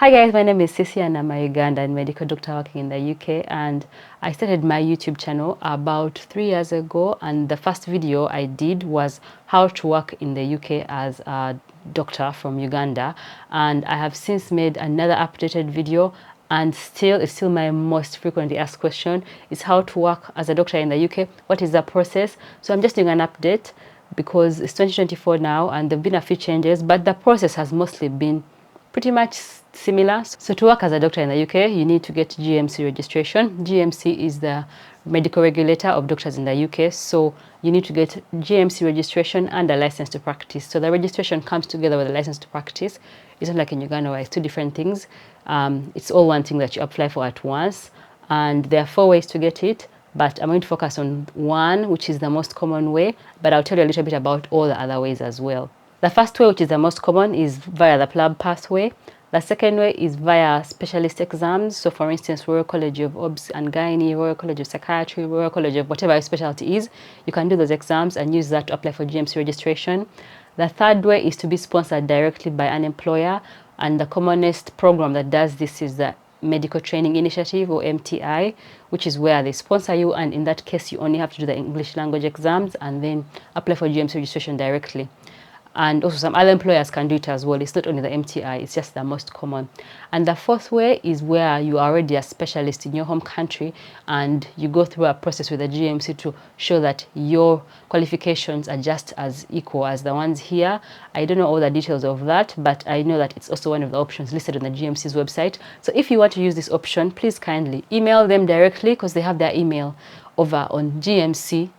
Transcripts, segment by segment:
Hi guys, my name is Sisi and I'm a Ugandan medical doctor working in the UK, and I started my YouTube channel about 3 years ago, and the first video I did was how to work in the UK as a doctor from Uganda, and I have since made another updated video, and it's still my most frequently asked question is how to work as a doctor in the UK. What is the process? So I'm just doing an update because it's 2024 now and there have been a few changes, but the process has mostly been pretty much similar. So to work as a doctor in the UK, you need to get GMC registration. GMC is the medical regulator of doctors in the UK. So you need to get GMC registration and a license to practice. So the registration comes together with a license to practice. It's not like in Uganda where it's two different things. It's all one thing that you apply for at once. And there are 4 ways to get it, but I'm going to focus on one, which is the most common way, but I'll tell you a little bit about all the other ways as well. The first way, which is the most common, is via the PLAB pathway. The second way is via specialist exams. So for instance, Royal College of Obs and Gynae, Royal College of Psychiatry, Royal College of whatever your specialty is, you can do those exams and use that to apply for GMC registration. The third way is to be sponsored directly by an employer, and the commonest program that does this is the Medical Training Initiative, or MTI, which is where they sponsor you, and in that case you only have to do the English language exams and then apply for GMC registration directly. And also some other employers can do it as well. It's not only the MTI, it's just the most common. And the fourth way is where you are already a specialist in your home country and you go through a process with the GMC to show that your qualifications are just as equal as the ones here. I don't know all the details of that, but I know that it's also one of the options listed on the GMC's website. So if you want to use this option, please kindly email them directly because they have their email over on GMC,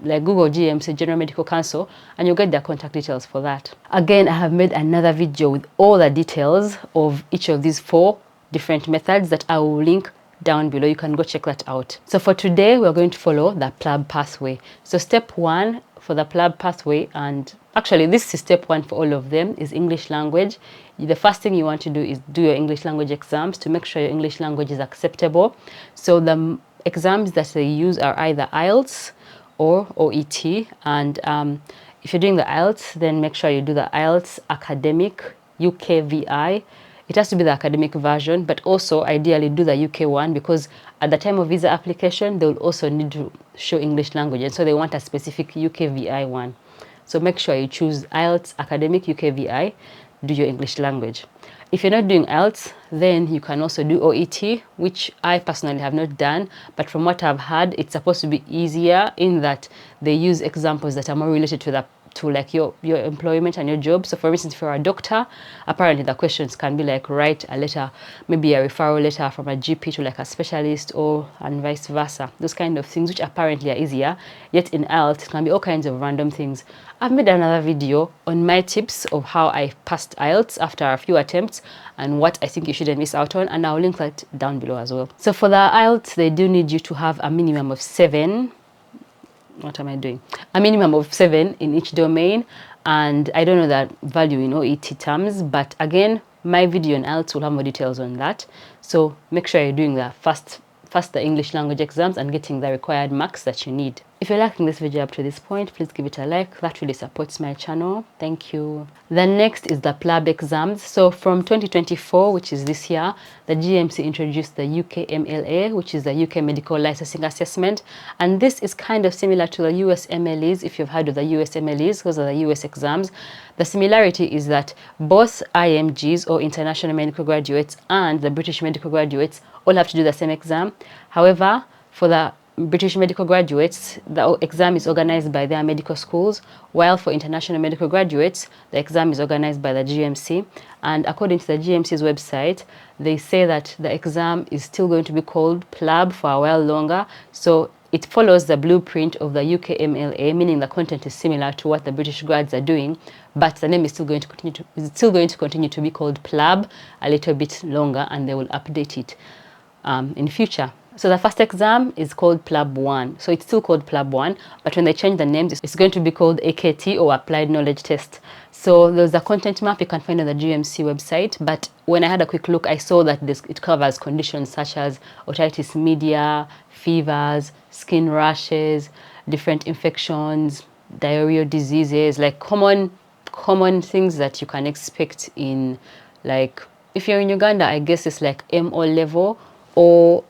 like Google GMC, General Medical Council, and you'll get their contact details for that. Again, I have made another video with all the details of each of these 4 different methods that I will link down below. You can go check that out. So for today, we're going to follow the PLAB pathway. So step 1 for the PLAB pathway, and actually this is step 1 for all of them, is English language. The first thing you want to do is do your English language exams to make sure your English language is acceptable. So the exams that they use are either IELTS or OET, and if you're doing the IELTS, then make sure you do the IELTS Academic UKVI. It has to be the academic version, but also ideally do the UK one, because at the time of visa application, they will also need to show English language, and so they want a specific UKVI one. So make sure you choose IELTS Academic UKVI, do your English language. If you're not doing IELTS, then you can also do OET, which I personally have not done, but from what I've heard, it's supposed to be easier in that they use examples that are more related to like your employment and your job. So for instance, if you're a doctor, apparently the questions can be like write a letter, maybe a referral letter from a GP to like a specialist, or and vice versa. Those kind of things, which apparently are easier. Yet in IELTS, it can be all kinds of random things. I've made another video on my tips of how I passed IELTS after a few attempts and what I think you shouldn't miss out on, and I'll link that down below as well. So for the IELTS, they do need you to have a minimum of 7. What am I doing? A minimum of 7 in each domain, and I don't know that value in OET terms, but again, my video on IELTS will have more details on that. So make sure you're doing the first the English language exams and getting the required marks that you need. If you're liking this video up to this point, please give it a like. That really supports my channel. Thank you. The next is the PLAB exams. So from 2024, which is this year, the GMC introduced the UKMLA, which is the UK Medical Licensing Assessment. And this is kind of similar to the US MLEs, if you've heard of the US MLEs, those are the US exams. The similarity is that both IMGs, or International Medical Graduates, and the British Medical Graduates all have to do the same exam. However, for the British medical graduates, the exam is organized by their medical schools, while for international medical graduates, the exam is organized by the GMC. And according to the GMC's website, they say that the exam is still going to be called PLAB for a while longer. So it follows the blueprint of the UKMLA, meaning the content is similar to what the British grads are doing, but the name is still going to continue to be called PLAB a little bit longer, and they will update it in future. So the first exam is called PLAB 1. So it's still called PLAB 1, but when they change the names, it's going to be called AKT, or Applied Knowledge Test. So there's a content map you can find on the GMC website, but when I had a quick look, I saw that it covers conditions such as otitis media, fevers, skin rashes, different infections, diarrheal diseases, like common things that you can expect in like If you're in Uganda, I guess it's like MO level or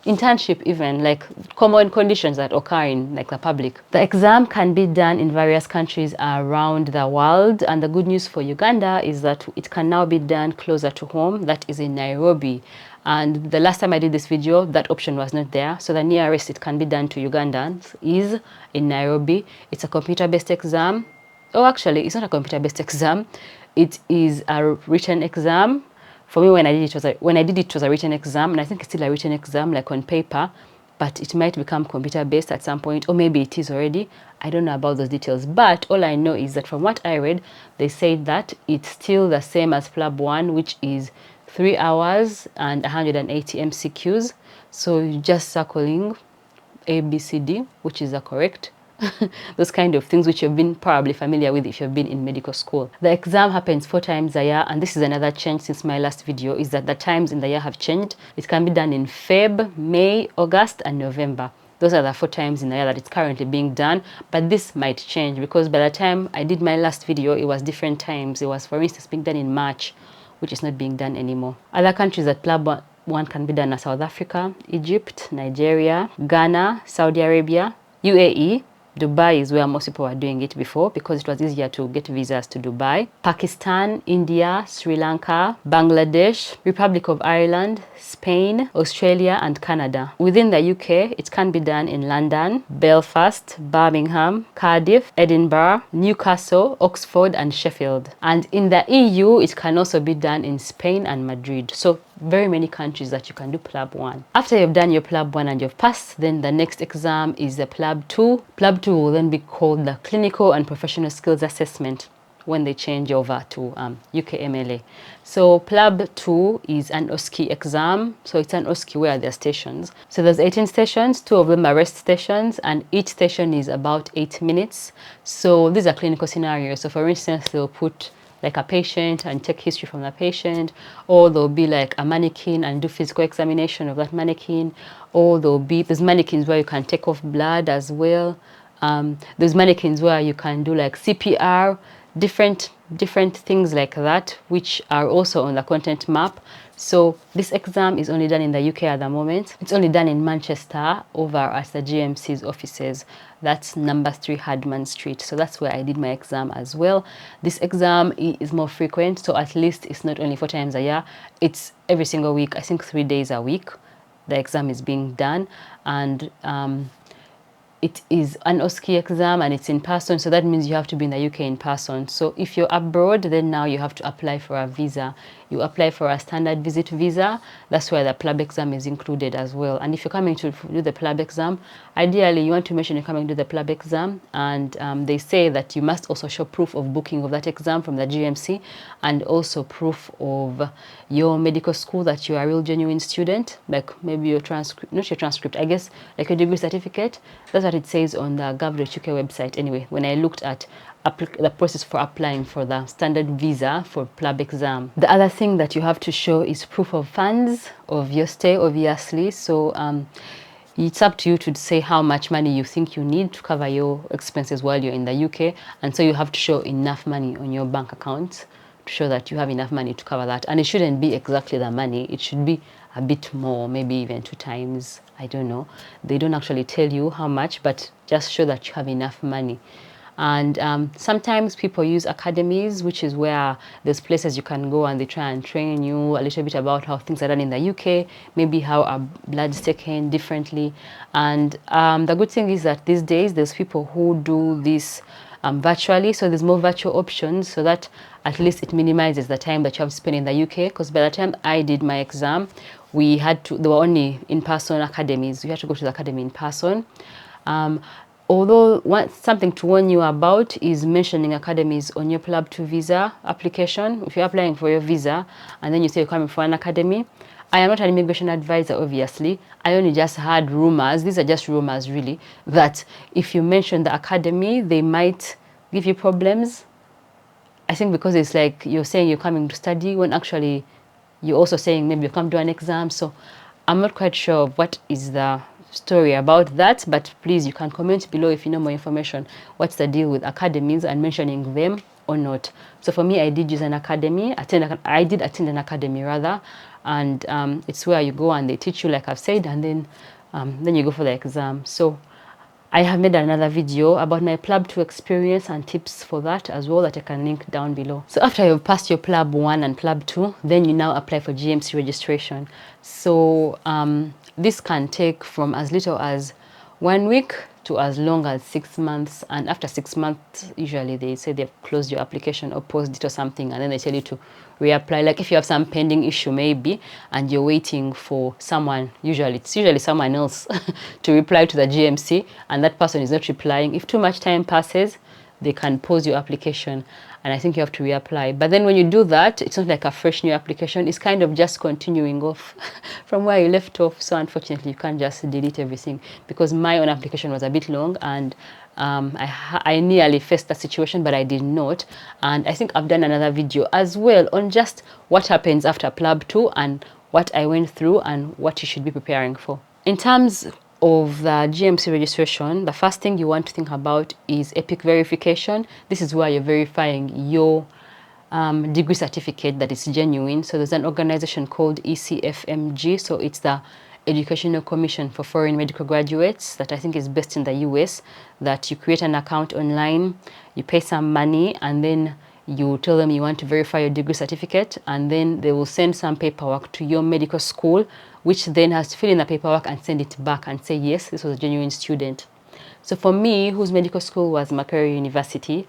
internship even, like common conditions that occur in like the public. The exam can be done in various countries around the world, and the good news for Uganda is that it can now be done closer to home, that is in Nairobi. And the last time I did this video, that option was not there. So the nearest it can be done to Ugandans is in Nairobi. It's a computer-based exam. Oh, actually, it's not a computer-based exam. It is a written exam. For me, when I did it was a written exam, and I think it's still a written exam, like on paper, but it might become computer-based at some point, or maybe it is already. I don't know about those details, but all I know is that from what I read, they said that it's still the same as PLAB 1, which is 3 hours and 180 MCQs. So you're just circling A, B, C, D, which is the correct. Those kind of things which you've been probably familiar with if you've been in medical school. The exam happens 4 times a year, and this is another change since my last video, is that the times in the year have changed. It can be done in Feb, May, August, and November. Those are the 4 times in the year that it's currently being done, but this might change because by the time I did my last video, it was different times. It was, for instance, being done in March, which is not being done anymore. Other countries that PLAB 1 can be done are South Africa, Egypt, Nigeria, Ghana, Saudi Arabia, UAE, Dubai is where most people were doing it before because it was easier to get visas to Dubai. Pakistan, India, Sri Lanka, Bangladesh, Republic of Ireland, Spain, Australia, and Canada. Within the UK, it can be done in London, Belfast, Birmingham, Cardiff, Edinburgh, Newcastle, Oxford, and Sheffield. And in the EU, it can also be done in Spain and Madrid. So very many countries that you can do PLAB 1. After you've done your PLAB 1 and you've passed, then the next exam is the PLAB 2. PLAB 2 will then be called the Clinical and Professional Skills Assessment when they change over to UKMLA. So PLAB 2 is an OSCE exam. So it's an OSCE where there are stations. So there's 18 stations, 2 of them are rest stations, and each station is about 8 minutes. So these are clinical scenarios. So for instance, they'll put like a patient and take history from the patient, or there'll be like a mannequin and do physical examination of that mannequin, or there's mannequins where you can take off blood as well. There's mannequins where you can do like CPR, different things like that, which are also on the content map. So this exam is only done in the UK at the moment. It's only done in Manchester over at the GMC's offices. That's number 3 Hardman Street. So that's where I did my exam as well. This exam is more frequent, so at least it's not only 4 times a year. It's every single week. I think 3 days a week the exam is being done, and it is an OSCE exam and it's in person, so that means you have to be in the UK in person. So if you're abroad, then now you have to apply for a visa. You apply for a standard visit visa. That's where the PLAB exam is included as well. And if you're coming to do the PLAB exam, ideally you want to mention you're coming to do the PLAB exam, and they say that you must also show proof of booking of that exam from the GMC, and also proof of your medical school that you are a real genuine student, like maybe your transcript, not your transcript, I guess like your degree certificate. That's what it says on the gov.uk website anyway, when I looked at the process for applying for the standard visa for PLAB exam. The other thing that you have to show is proof of funds of your stay, obviously. So it's up to you to say how much money you think you need to cover your expenses while you're in the UK, and so you have to show enough money on your bank account to show that you have enough money to cover that. And it shouldn't be exactly the money, it should be a bit more, maybe even 2 times, I don't know. They don't actually tell you how much, but just show that you have enough money. And sometimes people use academies, which is where there's places you can go and they try and train you a little bit about how things are done in the UK, maybe how our blood is taken differently. And the good thing is that these days there's people who do this virtually, so there's more virtual options, so that at least it minimizes the time that you have to spend in the UK. Because by the time I did my exam, there were only in-person academies. You had to go to the academy in person. Although something to warn you about is mentioning academies on your PLAB 2 visa application. If you're applying for your visa and then you say you're coming for an academy, I am not an immigration advisor, obviously. I only just heard rumors, these are just rumors really, that if you mention the academy, they might give you problems. I think because it's like you're saying you're coming to study when actually you're also saying maybe you come to an exam. So I'm not quite sure of what is the story about that, but please, you can comment below if you know more information. What's the deal with academies and mentioning them or not. So for me, I did use an academy. I did attend an academy rather, and it's where you go and they teach you, like I've said, and then you go for the exam. So I have made another video about my PLAB 2 experience and tips for that as well, that I can link down below. So after you've passed your PLAB 1 and PLAB 2, then you now apply for GMC registration. So this can take from as little as 1 week to as long as 6 months. And after 6 months, usually they say they've closed your application or paused it or something, and then they tell you to reapply. Like if you have some pending issue maybe, and you're waiting for someone, it's usually someone else to reply to the GMC, and that person is not replying. If too much time passes, they can pause your application, and I think you have to reapply. But then when you do that, it's not like a fresh new application. It's kind of just continuing off from where you left off. So unfortunately, you can't just delete everything, because my own application was a bit long, and I nearly faced that situation, but I did not. And I think I've done another video as well on just what happens after PLAB 2 and what I went through and what you should be preparing for. In terms of the GMC registration, the first thing you want to think about is EPIC verification. This is where you're verifying your degree certificate that is genuine. So there's an organization called ECFMG. So it's the Educational Commission for Foreign Medical Graduates, that I think is based in the US, that you create an account online, you pay some money, and then you tell them you want to verify your degree certificate, and then they will send some paperwork to your medical school, which then has to fill in the paperwork and send it back and say, yes, this was a genuine student. So for me, whose medical school was Makerere University,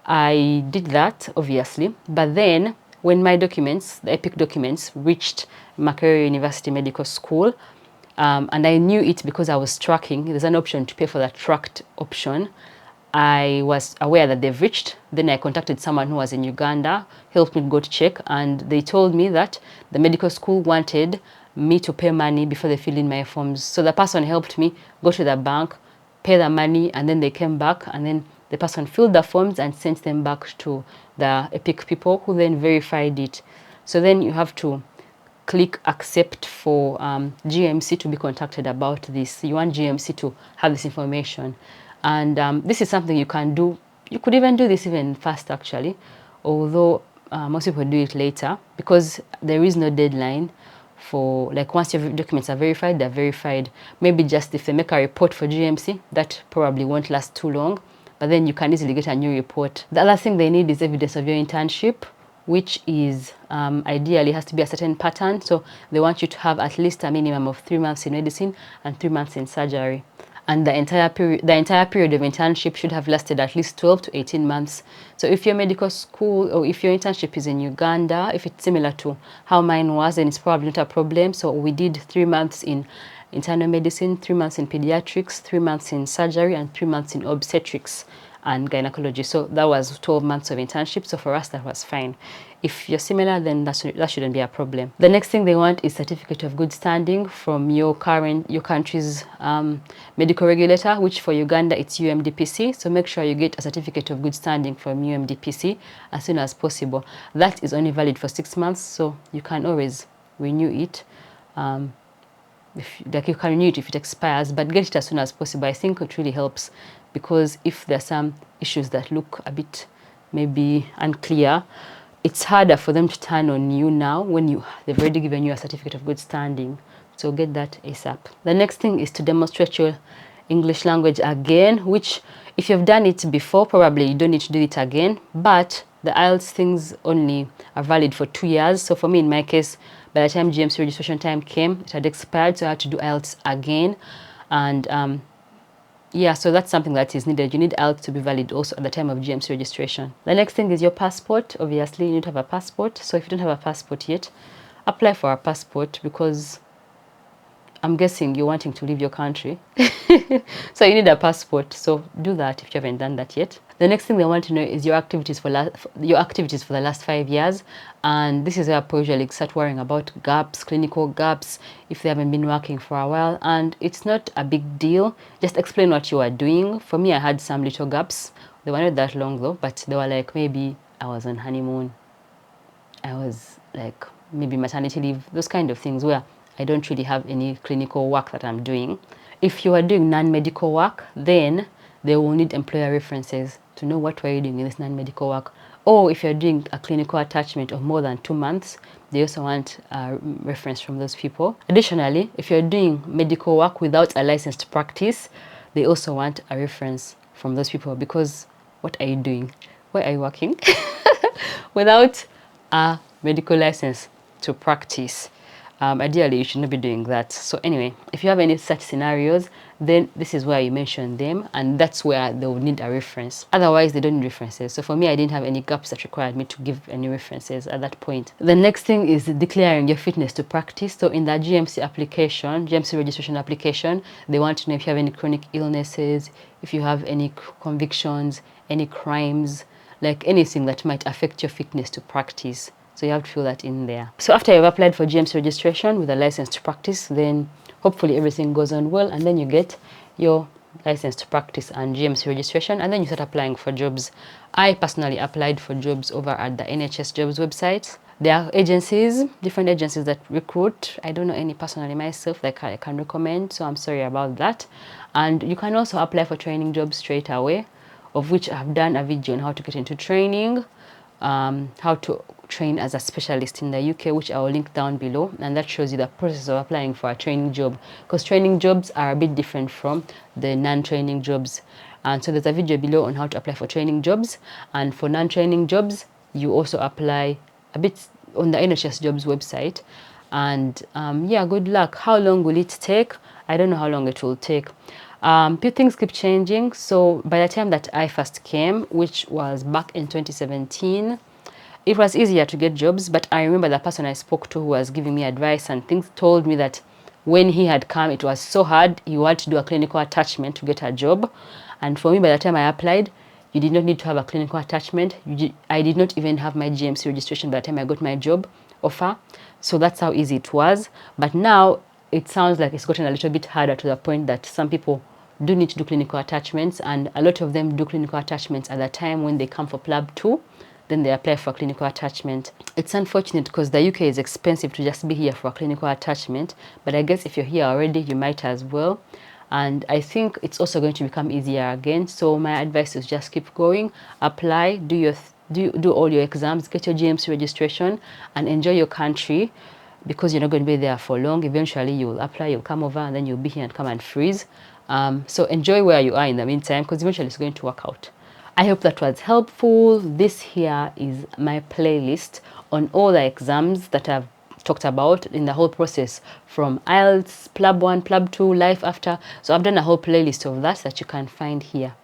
I did that, obviously. But then when my documents, the EPIC documents, reached Makerere University Medical School, and I knew it because I was tracking, there's an option to pay for that tracked option. I was aware that they've reached. Then I contacted someone who was in Uganda, helped me go to check, and they told me that the medical school wanted me to pay money before they fill in my forms. So the person helped me go to the bank, pay the money, and then they came back, and then the person filled the forms and sent them back to the EPIC people, who then verified it. So then you have to click accept for GMC to be contacted about this. You want GMC to have this information. And this is something you can do. You could even do this even fast, actually, although most people do it later, because there is no deadline for, like, once your documents are verified, they're verified. Maybe just if they make a report for GMC, that probably won't last too long, but then you can easily get a new report. The other thing they need is evidence of your internship, which is ideally has to be a certain pattern. So they want you to have at least a minimum of 3 months in medicine and 3 months in surgery. And the entire period of internship should have lasted at least 12 to 18 months. So if your medical school, or if your internship is in Uganda, if it's similar to how mine was, then it's probably not a problem. So we did 3 months in internal medicine, 3 months in pediatrics, 3 months in surgery, and 3 months in obstetrics and gynecology. So that was 12 months of internship. So for us, that was fine. If you're similar, then that shouldn't be a problem. The next thing they want is certificate of good standing from your country's medical regulator, which for Uganda, it's UMDPC. So make sure you get a certificate of good standing from UMDPC as soon as possible. That is only valid for 6 months, so you can always renew it. You can renew it if it expires, but get it as soon as possible. I think it really helps, because if there's some issues that look a bit maybe unclear, it's harder for them to turn on you now when they've already given you a certificate of good standing. So get that ASAP. The next thing is to demonstrate your English language again, which if you've done it before, probably you don't need to do it again, but the IELTS things only are valid for 2 years. So for me, in my case, by the time GMC registration time came, it had expired, so I had to do IELTS again. And yeah, so that's something that is needed. You need IELTS to be valid also at the time of GMC registration. The next thing is your passport. Obviously, you need to have a passport. So if you don't have a passport yet, apply for a passport, because I'm guessing you're wanting to leave your country. So you need a passport. So do that if you haven't done that yet. The next thing they want to know is your activities for the last 5 years. And this is where people usually start worrying about gaps, clinical gaps, if they haven't been working for a while. And it's not a big deal. Just explain what you are doing. For me, I had some little gaps. They were not that long though, but they were like, maybe I was on honeymoon. I was like maybe maternity leave, those kind of things where I don't really have any clinical work that I'm doing. If you are doing non-medical work, then they will need employer references to know what were you doing in this non-medical work. Or if you're doing a clinical attachment of more than 2 months, they also want a reference from those people. Additionally, if you're doing medical work without a license to practice, they also want a reference from those people, because what are you doing? Where are you working without a medical license to practice? Ideally, you should not be doing that. So anyway, if you have any such scenarios, then this is where you mention them, and that's where they will need a reference. Otherwise, they don't need references. So for me, I didn't have any gaps that required me to give any references at that point. The next thing is declaring your fitness to practice. So in that GMC application, GMC registration application, they want to know if you have any chronic illnesses, if you have any convictions, any crimes, like anything that might affect your fitness to practice. So you have to fill that in there. So after you've applied for GMC registration with a license to practice, then hopefully everything goes on well, and then you get your license to practice and GMC registration, and then you start applying for jobs. I personally applied for jobs over at the NHS jobs website. There are agencies, different agencies that recruit. I don't know any personally myself that I can recommend, so I'm sorry about that. And you can also apply for training jobs straight away, of which I've done a video on how to get into training, how to train as a specialist in the UK, which I will link down below, and that shows you the process of applying for a training job, because training jobs are a bit different from the non-training jobs. And so there's a video below on how to apply for training jobs, and for non-training jobs you also apply a bit on the NHS jobs website. And yeah, good luck. How long will it take? I don't know how long it will take. Things keep changing. So by the time that I first came, which was back in 2017, it was easier to get jobs. But I remember the person I spoke to who was giving me advice and things told me that when he had come, it was so hard. You had to do a clinical attachment to get a job. And for me, by the time I applied, you did not need to have a clinical attachment. I did not even have my GMC registration by the time I got my job offer. So that's how easy it was. But now it sounds like it's gotten a little bit harder, to the point that some people do need to do clinical attachments, and a lot of them do clinical attachments at the time when they come for PLAB 2, then they apply for a clinical attachment. It's unfortunate because the UK is expensive to just be here for a clinical attachment, but I guess if you're here already, you might as well. And I think it's also going to become easier again. So my advice is just keep going, apply, do all your exams, get your GMC registration, and enjoy your country, because you're not going to be there for long. Eventually you'll apply, you'll come over, and then you'll be here and come and freeze. So enjoy where you are in the meantime, because eventually it's going to work out. I hope that was helpful. This here is my playlist on all the exams that I've talked about in the whole process, from IELTS, PLAB 1, PLAB 2, life after. So I've done a whole playlist of that you can find here.